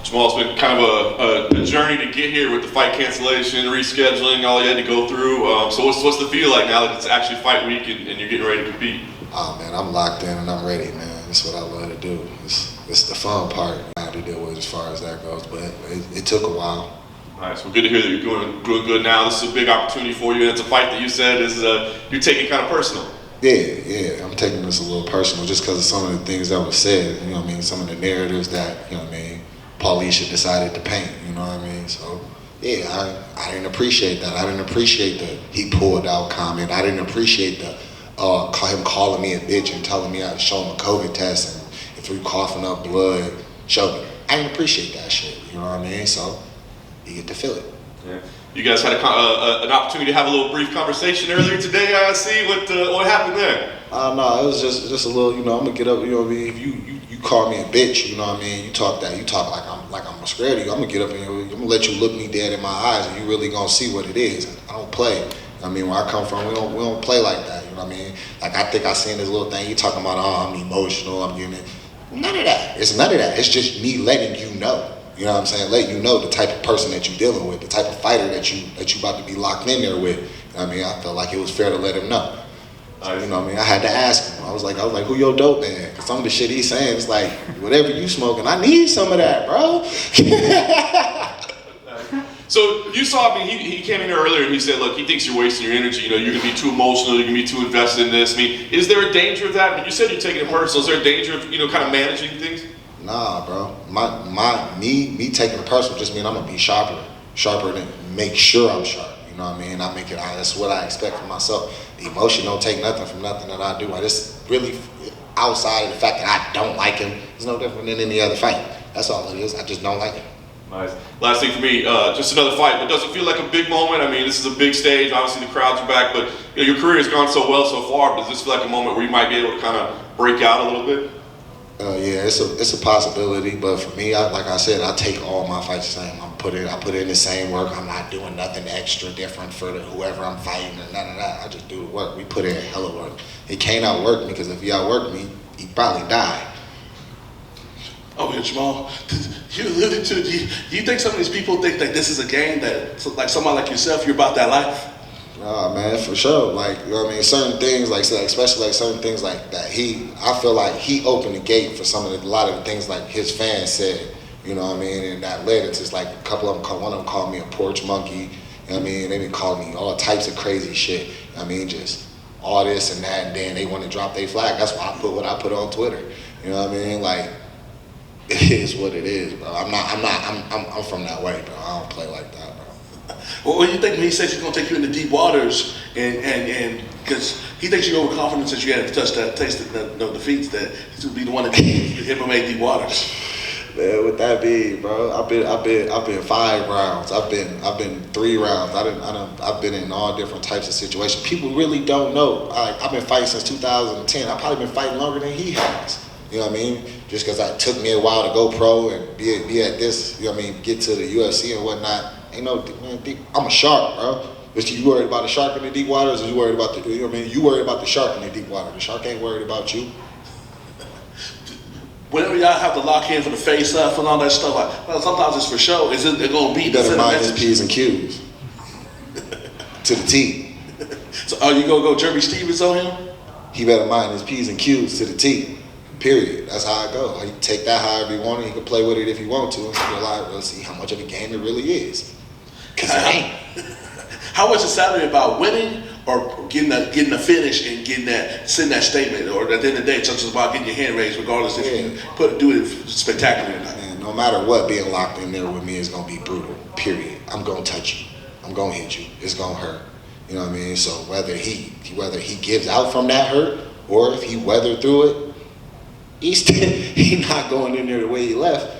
Jamal, it's been kind of a journey to get here with the fight cancellation, rescheduling, all you had to go through. So what's the feel like now that it's actually fight week and you're getting ready to compete? Oh man, I'm locked in and I'm ready, man. That's what I love to do. It's the fun part I have to deal with as far as that goes, but it took a while. Nice. Well, good to hear that you're doing good now. This is a big opportunity for you, and it's a fight that you said is you're taking kind of personal. Yeah, I'm taking this a little personal just because of some of the things that was said, you know what I mean, some of the narratives that, you know what I mean, Paulisha decided to paint, you know what I mean, so yeah, I didn't appreciate that. I didn't appreciate the he pulled out comment. I didn't appreciate the him calling me a bitch and telling me I had to show him a COVID test and if we coughing up blood, show me. I didn't appreciate that shit, you know what I mean, so you get to feel it. Yeah. You guys had an opportunity to have a little brief conversation earlier today. I see what happened there. No, it was just a little, you know, I'm gonna get up, you know what I mean, if you call me a bitch, you know what I mean, you talk like I'm scared of you, I'm gonna get up and I'm gonna let you look me dead in my eyes and you really gonna see what it is. I don't play. I mean, where I come from, we don't play like that, you know what I mean? Like, I think I seen this little thing, you talking about, oh, I'm emotional, I'm getting it. None of that. It's none of that. It's just me letting you know. You know what I'm saying? Letting you know the type of person that you're dealing with, the type of fighter that you about to be locked in there with. You know what I mean? I felt like it was fair to let him know. So, you know what I mean? I had to ask him. I was like, who your dope man? Because some of the shit he's saying is like, whatever you smoking, I need some of that, bro. So you saw, I mean, he came in here earlier and he said, look, he thinks you're wasting your energy. You know, you're gonna be too emotional. You're gonna be too invested in this. I mean, is there a danger of that? I mean, you said you're taking it personal. Is there a danger of, you know, kind of managing things? Nah, bro. Me taking it personal just mean I'm gonna be sharper than make sure I'm sharp. You know what I mean? I make it. That's what I expect from myself. The emotion don't take nothing from nothing that I do. I just really, outside of the fact that I don't like him, it's no different than any other fight. That's all it is. I just don't like him. Nice. Last thing for me, just another fight, but does it feel like a big moment? I mean, this is a big stage. Obviously, the crowds are back, but you know, your career has gone so well so far. Does this feel like a moment where you might be able to kind of break out a little bit? Yeah, it's a possibility, but for me, like I said, I take all my fights the same. I put in the same work. I'm not doing nothing extra different for whoever I'm fighting or none of that. I just do the work. We put in hella work. He can't outwork me because if he outworked me, he'd probably die. Oh, yeah, Jamal, you alluded to, do you think some of these people think that this is a game that, like someone like yourself, you're about that life? Nah, man, for sure. Like, you know what I mean? Certain things, like especially like certain things like that. I feel like he opened the gate for a lot of the things like his fans said. You know what I mean? And that led into like a couple of them. One of them called me a porch monkey. You know what I mean? They been calling me all types of crazy shit. You know what I mean? Just all this and that, and then they want to drop their flag. That's why I put what I put on Twitter. You know what I mean? Like, it is what it is, bro. I'm from that way, bro. I don't play like that, bro. Well, what do you think when he says he's gonna take you into deep waters, and because he thinks you're overconfident since you had to taste the defeats, that he's gonna be the one that takes you MMA deep waters? Man, what that be, bro? I've been 5 rounds. I've been 3 rounds. I've been in all different types of situations. People really don't know. I've been fighting since 2010. I've probably been fighting longer than he has. You know what I mean? Just because it took me a while to go pro and be at this, you know what I mean, get to the UFC and whatnot. Ain't no, man, I'm a shark, bro. But you worried about the shark in the deep waters, or you worried about you know what I mean? You worried about the shark in the deep water. The shark ain't worried about you. Whenever y'all have to lock in for the face up and all that stuff, like, well, sometimes it's for show. Is it going to be? You better mind his P's and Q's to the T. So, are you gonna go Jeremy Stevens on him? He better mind his P's and Q's to the T. Period. That's how I go. He take that however he want it. He can play with it if he want to. And realize, we'll see how much of a game it really is. Cause it ain't. How much is Saturday about winning or getting the finish and send that statement, or at the end of the day, it's just about getting your hand raised, regardless if you do it spectacularly or not. Man, no matter what, being locked in there with me is gonna be brutal. Period. I'm gonna touch you. I'm gonna hit you. It's gonna hurt. You know what I mean? So whether he gives out from that hurt or if he weathered through it, he's not going in there the way he left.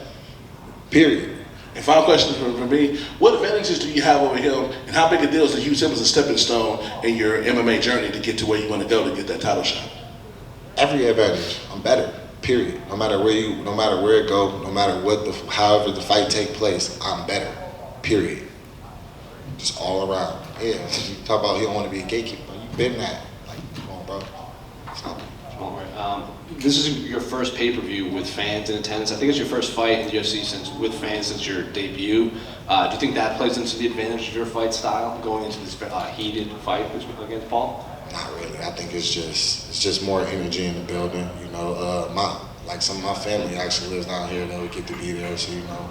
Period. And final question for me, what advantages do you have over him, and how big a deal is to use him as a stepping stone in your MMA journey to get to where you want to go to get that title shot? Every advantage. I'm better. Period. No matter where it go, no matter however the fight take place, I'm better. Period. Just all around. Yeah. You talk about he don't want to be a gatekeeper. You been that. Like, come on, bro. Stop. this is your first pay-per-view with fans in attendance. I think it's your first fight in the UFC with fans since your debut. Do you think that plays into the advantage of your fight style going into this heated fight against Paul? Not really. I think it's just more energy in the building. You know, some of my family actually lives down here. They would get to be there, so you know,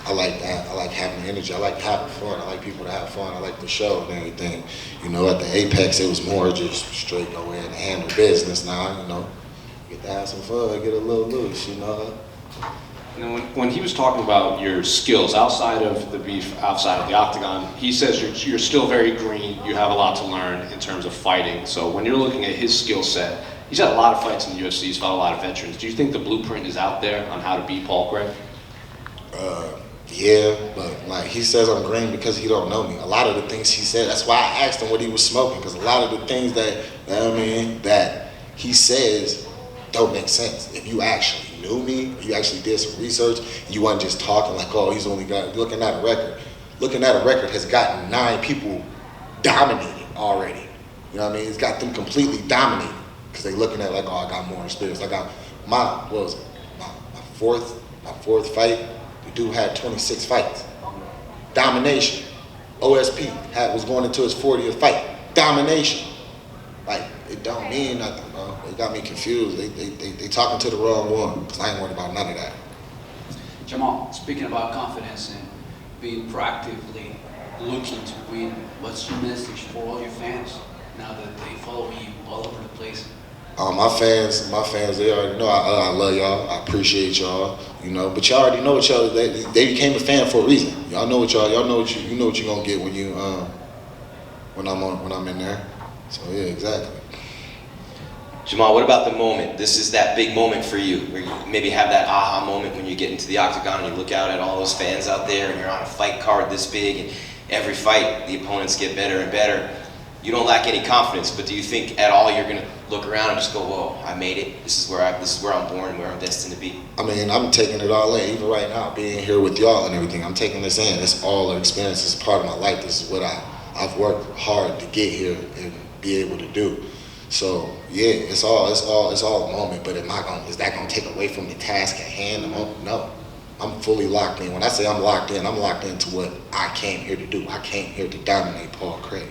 I like that. I like having the energy. I like having fun. I like people to have fun. I like the show and everything. You know, at the Apex, it was more just straight go in and handle business. Now, you know, get to have some fun, get a little loose. You know. You know, when he was talking about your skills outside of the beef, outside of the octagon, he says you're still very green. You have a lot to learn in terms of fighting. So when you're looking at his skill set, he's had a lot of fights in the UFC. He's fought a lot of veterans. Do you think the blueprint is out there on how to beat Paul Craig? Yeah, but like he says I'm green because he don't know me. A lot of the things he said, that's why I asked him what he was smoking, because a lot of the things that he says don't make sense. If you actually knew me, you actually did some research, you wasn't just talking like, oh, he's only got, looking at a record. Looking at a record has gotten 9 people dominating already. You know what I mean? It's got them completely dominating because they looking at like, oh, I got more experience. I got my fourth fight. The dude had 26 fights. Domination. OSP was going into his 40th fight. Domination. Like, it don't mean nothing, bro. They got me confused. They talking to the wrong one, because I ain't worried about none of that. Jamal, speaking about confidence and being proactively looking to win, what's your message for all your fans now that they follow you all over the place? My fans, they already know I love y'all. I appreciate y'all. You know, but y'all already know what y'all. They became a fan for a reason. Y'all know what y'all. Y'all know what you know what you're gonna get when you when I'm in there. So yeah, exactly. Jamahal, what about the moment? This is that big moment for you, where you maybe have that aha moment when you get into the octagon and you look out at all those fans out there and you're on a fight card this big, and every fight the opponents get better and better. You don't lack any confidence, but do you think at all you're gonna look around and just go, whoa, I made it. This is where I'm born, where I'm destined to be? I mean, I'm taking it all in. Even right now, being here with y'all and everything, I'm taking this in. It's all an experience. It's a part of my life. This is what I've worked hard to get here and be able to do. So yeah, it's all a moment. But is that gonna take away from the task at hand? No. I'm fully locked in. When I say I'm locked into what I came here to do. I came here to dominate Paul Craig.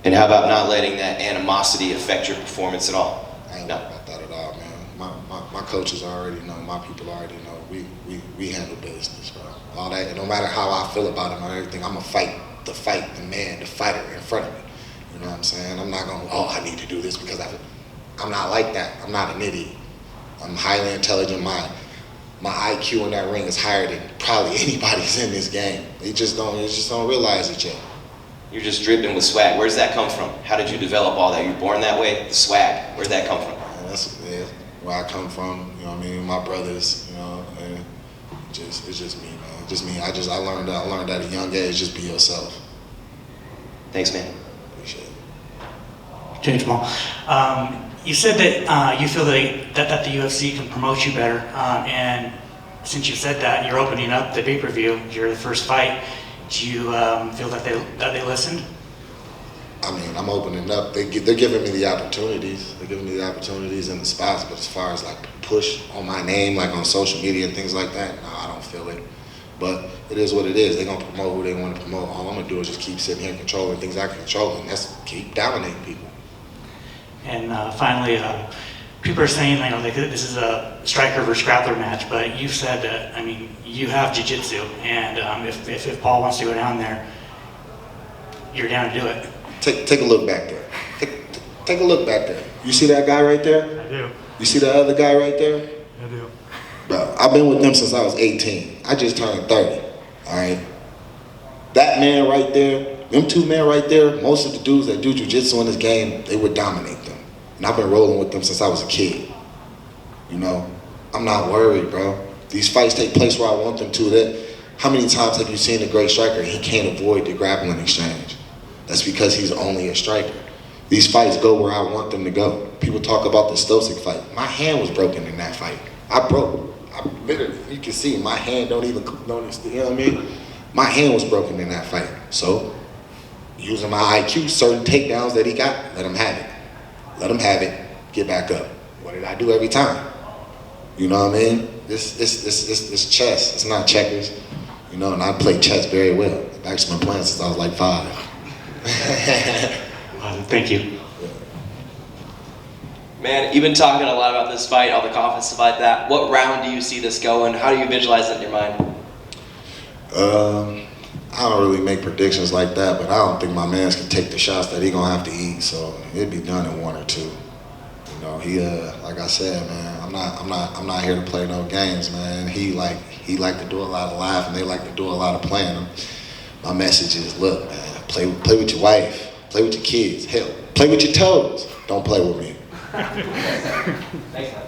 And how about not letting that animosity affect your performance at all? I ain't worried about that at all, man. My coaches already know, my people already know. We handle business, bro. All that, and no matter how I feel about it or everything, I'm gonna fight the fighter in front of me. You know what I'm saying? I'm not gonna, I need to do this because I'm not like that. I'm not an idiot. I'm highly intelligent. My IQ in that ring is higher than probably anybody's in this game. They just don't realize it yet. You're just dripping with swag. Where's that come from? How did you develop all that? You're born that way? The swag, where'd that come from? That's where I come from, you know what I mean? My brothers, you know, and it's just me, man. Just me. I learned at a young age, just be yourself. Thanks, man. Appreciate it. James Jamal, you said that you feel that the UFC can promote you better, and since you said that, you're opening up the pay-per-view, you're the first fight. Do you feel that they listened? I mean, I'm opening up. They're giving me the opportunities. They're giving me the opportunities and the spots. But as far as like push on my name, like on social media and things like that, no, I don't feel it. But it is what it is. They're gonna promote who they want to promote. All I'm gonna do is just keep sitting here controlling things I can control, and that's keep dominating people. And finally, people are saying, you know, this is a striker versus grappler match, but you said that, I mean, you have jiu-jitsu, and if Paul wants to go down there, you're down to do it. Take a look back there. Take a look back there. You see that guy right there? I do. You see that other guy right there? I do. Bro, I've been with them since I was 18. I just turned 30, all right? That man right there, them two men right there, most of the dudes that do jiu-jitsu in this game, they would dominate them. And I've been rolling with them since I was a kid. You know, I'm not worried, bro. These fights take place where I want them to. How many times have you seen a great striker and he can't avoid the grappling exchange? That's because he's only a striker. These fights go where I want them to go. People talk about the Stosic fight. My hand was broken in that fight. I literally, you can see my hand don't even, you know what I mean? My hand was broken in that fight. So, using my IQ, certain takedowns that he got, let him have it. Let him have it, get back up. what did I do every time? You know what I mean? This chess. It's not checkers. You know, and I play chess very well. I've actually been playing since I was like 5. Thank you. Man, you've been talking a lot about this fight, all the confidence, stuff like that. What round do you see this going? How do you visualize it in your mind? I don't really make predictions like that, but I don't think my man's can take the shots that he gonna have to eat. So it'd be done in 1 or 2. You know, he like I said, man, I'm not here to play no games, man. He like to do a lot of laughing. They like to do a lot of playing. My message is, look, man, play with your wife, play with your kids, hell, play with your toes. Don't play with me. Thanks, man.